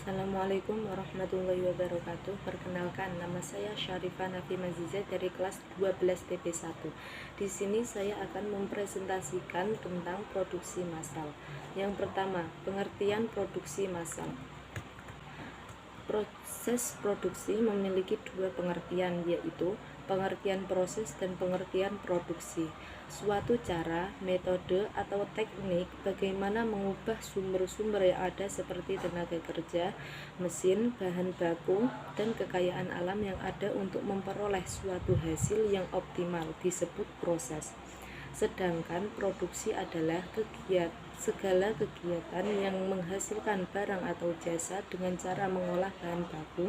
Assalamualaikum warahmatullahi wabarakatuh. Perkenalkan, nama saya Syarifah Nafi Maziza dari kelas 12 TP1. Di sini saya akan mempresentasikan tentang produksi massal. Yang pertama, pengertian produksi massal. Proses produksi memiliki dua pengertian, yaitu pengertian proses dan pengertian produksi. Suatu cara, metode, atau teknik bagaimana mengubah sumber-sumber yang ada seperti tenaga kerja, mesin, bahan baku, dan kekayaan alam yang ada untuk memperoleh suatu hasil yang optimal disebut proses. Sedangkan produksi adalah segala kegiatan yang menghasilkan barang atau jasa dengan cara mengolah bahan baku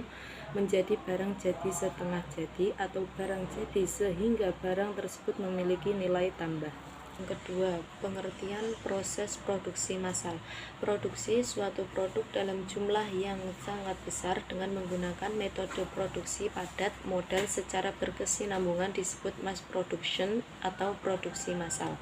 menjadi barang jadi setengah jadi atau barang jadi sehingga barang tersebut memiliki nilai tambah. Yang kedua, pengertian proses produksi massal. Produksi suatu produk dalam jumlah yang sangat besar dengan menggunakan metode produksi padat modal secara berkesinambungan disebut mass production atau produksi massal.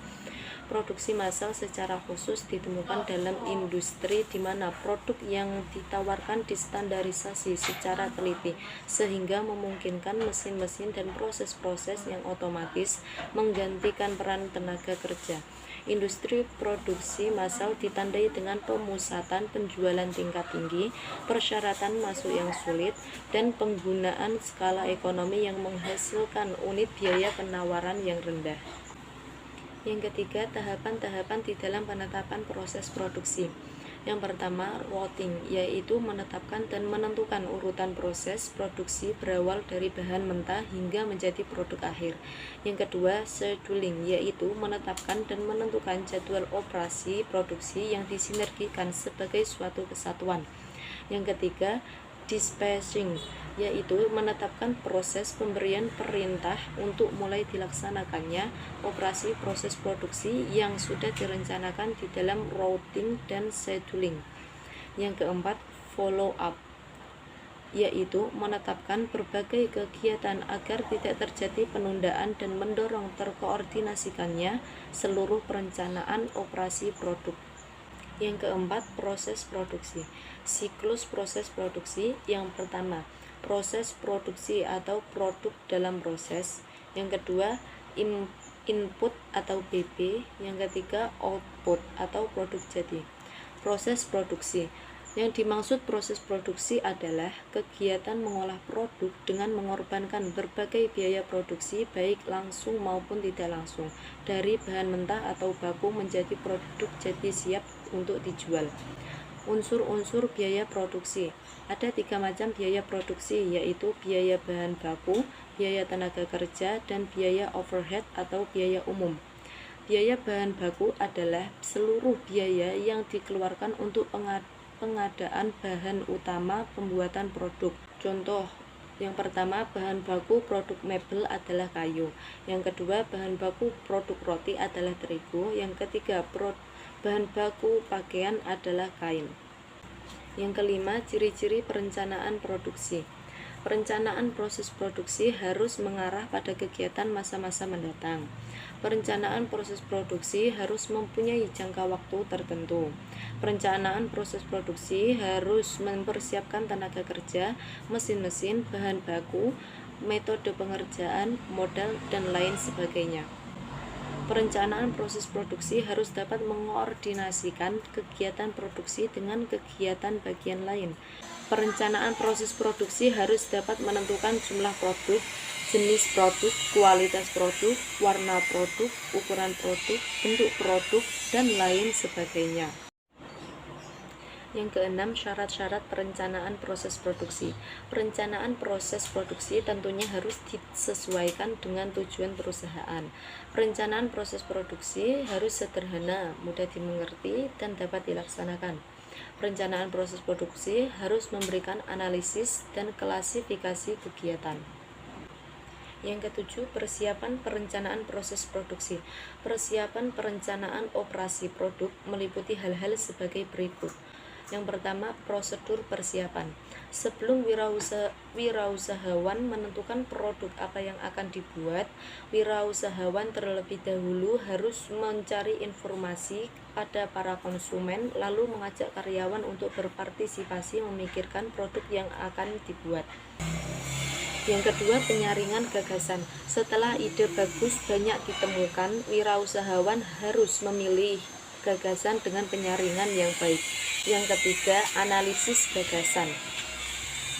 Produksi massal secara khusus ditemukan dalam industri di mana produk yang ditawarkan distandarisasi secara teliti sehingga memungkinkan mesin-mesin dan proses-proses yang otomatis menggantikan peran tenaga kerja. Industri produksi massal ditandai dengan pemusatan penjualan tingkat tinggi, persyaratan masuk yang sulit, dan penggunaan skala ekonomi yang menghasilkan unit biaya penawaran yang rendah. Yang ketiga, tahapan-tahapan di dalam penetapan proses produksi. Yang pertama, routing, yaitu menetapkan dan menentukan urutan proses produksi berawal dari bahan mentah hingga menjadi produk akhir. Yang kedua, scheduling, yaitu menetapkan dan menentukan jadwal operasi produksi yang disinergikan sebagai suatu kesatuan. Yang ketiga, dispatching, yaitu menetapkan proses pemberian perintah untuk mulai dilaksanakannya operasi proses produksi yang sudah direncanakan di dalam routing dan scheduling. Yang keempat, follow up, yaitu menetapkan berbagai kegiatan agar tidak terjadi penundaan dan mendorong terkoordinasikannya seluruh perencanaan operasi produk. Yang keempat, proses produksi. Siklus proses produksi. Yang pertama, proses produksi atau produk dalam proses. Yang kedua, input atau PP. Yang ketiga, output atau produk jadi. Proses produksi. Yang dimaksud proses produksi adalah kegiatan mengolah produk dengan mengorbankan berbagai biaya produksi baik langsung maupun tidak langsung dari bahan mentah atau baku menjadi produk jadi siap untuk dijual. Unsur-unsur biaya produksi. Ada 3 macam biaya produksi, yaitu biaya bahan baku, biaya tenaga kerja, dan biaya overhead atau biaya umum. Biaya bahan baku adalah seluruh biaya yang dikeluarkan untuk pengadaan bahan utama pembuatan produk. Contoh, yang pertama, bahan baku produk mebel adalah kayu. Yang kedua, bahan baku produk roti adalah terigu. Yang ketiga, bahan baku pakaian adalah kain. Yang kelima, ciri-ciri perencanaan produksi. Perencanaan proses produksi harus mengarah pada kegiatan masa-masa mendatang. Perencanaan proses produksi harus mempunyai jangka waktu tertentu. Perencanaan proses produksi harus mempersiapkan tenaga kerja, mesin-mesin, bahan baku, metode pengerjaan, modal, dan lain sebagainya. Perencanaan proses produksi harus dapat mengkoordinasikan kegiatan produksi dengan kegiatan bagian lain. Perencanaan proses produksi harus dapat menentukan jumlah produk, jenis produk, kualitas produk, warna produk, ukuran produk, bentuk produk, dan lain sebagainya. Yang keenam, syarat-syarat perencanaan proses produksi. Perencanaan proses produksi tentunya harus disesuaikan dengan tujuan perusahaan. Perencanaan proses produksi harus sederhana, mudah dimengerti, dan dapat dilaksanakan. Perencanaan proses produksi harus memberikan analisis dan klasifikasi kegiatan. Yang ketujuh, persiapan perencanaan proses produksi. Persiapan perencanaan operasi produk meliputi hal-hal sebagai berikut. Yang pertama, prosedur persiapan. Sebelum wirausahawan menentukan produk apa yang akan dibuat, wirausahawan terlebih dahulu harus mencari informasi pada para konsumen, lalu mengajak karyawan untuk berpartisipasi memikirkan produk yang akan dibuat. Yang kedua, penyaringan gagasan. Setelah ide bagus banyak ditemukan, wirausahawan harus memilih gagasan dengan penyaringan yang baik. Yang ketiga, analisis gagasan.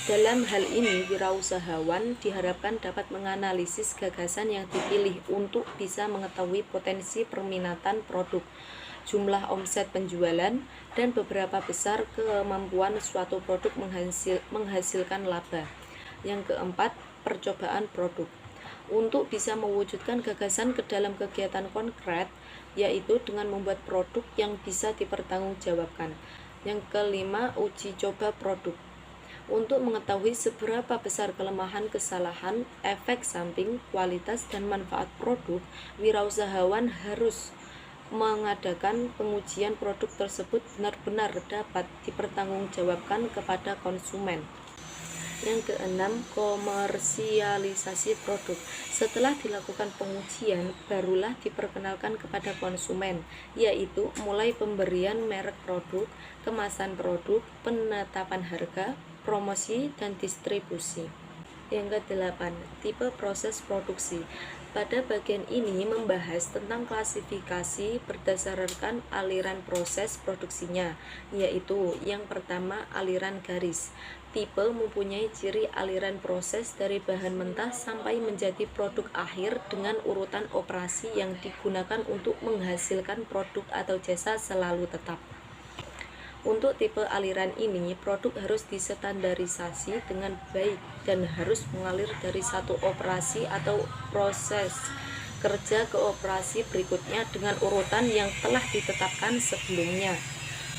Dalam hal ini, wirausahawan diharapkan dapat menganalisis gagasan yang dipilih untuk bisa mengetahui potensi perminatan produk, jumlah omset penjualan, dan beberapa besar kemampuan suatu produk menghasilkan laba. Yang keempat, percobaan produk. Untuk bisa mewujudkan gagasan ke dalam kegiatan konkret, yaitu dengan membuat produk yang bisa dipertanggungjawabkan. Yang kelima, uji coba produk. Untuk mengetahui seberapa besar kelemahan, kesalahan, efek samping, kualitas, dan manfaat produk, wirausahawan harus mengadakan pengujian produk tersebut benar-benar dapat dipertanggungjawabkan kepada konsumen. Yang keenam, komersialisasi produk. Setelah dilakukan pengujian, barulah diperkenalkan kepada konsumen, yaitu mulai pemberian merek produk, kemasan produk, penetapan harga, promosi, dan distribusi. Yang kedelapan, tipe proses produksi. Pada bagian ini membahas tentang klasifikasi berdasarkan aliran proses produksinya, yaitu yang pertama, aliran garis. Tipe mempunyai ciri aliran proses dari bahan mentah sampai menjadi produk akhir dengan urutan operasi yang digunakan untuk menghasilkan produk atau jasa selalu tetap. Untuk tipe aliran ini, produk harus distandarisasi dengan baik dan harus mengalir dari satu operasi atau proses kerja ke operasi berikutnya dengan urutan yang telah ditetapkan sebelumnya.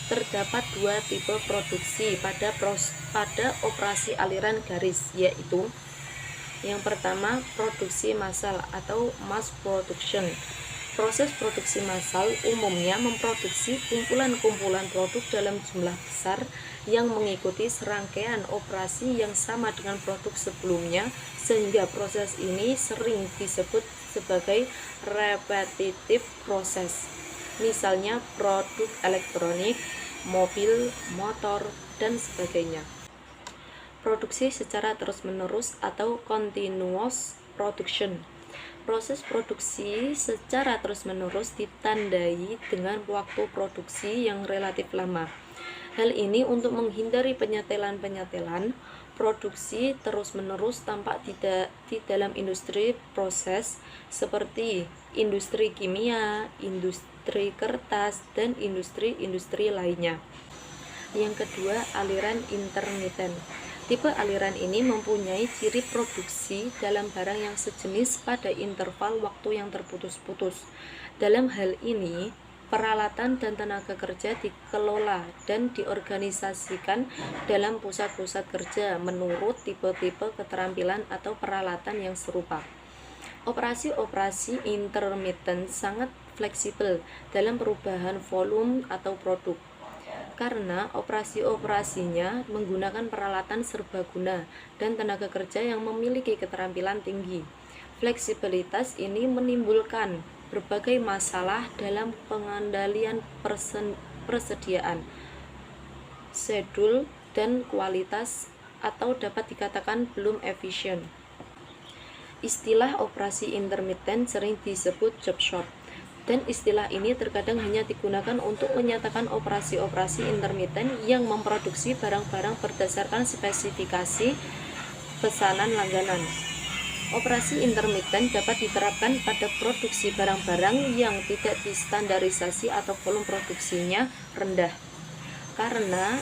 Terdapat dua tipe produksi pada operasi aliran garis, yaitu yang pertama, produksi massal atau mass production. Proses produksi massal umumnya memproduksi kumpulan-kumpulan produk dalam jumlah besar yang mengikuti serangkaian operasi yang sama dengan produk sebelumnya, sehingga proses ini sering disebut sebagai repetitive process. Misalnya produk elektronik, mobil, motor, dan sebagainya. Produksi secara terus-menerus atau continuous production. Proses produksi secara terus-menerus ditandai dengan waktu produksi yang relatif lama. Hal ini untuk menghindari penyetelan-penyetelan. Produksi terus-menerus tampak di dalam industri proses seperti industri kimia, industri kertas, dan industri-industri lainnya. Yang kedua, aliran intermiten. Tipe aliran ini mempunyai ciri produksi dalam barang yang sejenis pada interval waktu yang terputus-putus. Dalam hal ini, peralatan dan tenaga kerja dikelola dan diorganisasikan dalam pusat-pusat kerja menurut tipe-tipe keterampilan atau peralatan yang serupa. Operasi-operasi intermiten sangat fleksibel dalam perubahan volume atau produk, karena operasi-operasinya menggunakan peralatan serbaguna dan tenaga kerja yang memiliki keterampilan tinggi. Fleksibilitas ini menimbulkan berbagai masalah dalam pengendalian persediaan, schedule, dan kualitas, atau dapat dikatakan belum efisien. Istilah operasi intermiten sering disebut job shop, dan istilah ini terkadang hanya digunakan untuk menyatakan operasi-operasi intermiten yang memproduksi barang-barang berdasarkan spesifikasi pesanan langganan. Operasi intermiten dapat diterapkan pada produksi barang-barang yang tidak distandarisasi atau volume produksinya rendah, karena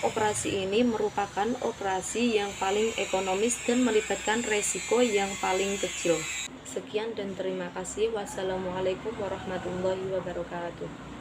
operasi ini merupakan operasi yang paling ekonomis dan melibatkan resiko yang paling kecil. Sekian dan terima kasih. Wassalamualaikum warahmatullahi wabarakatuh.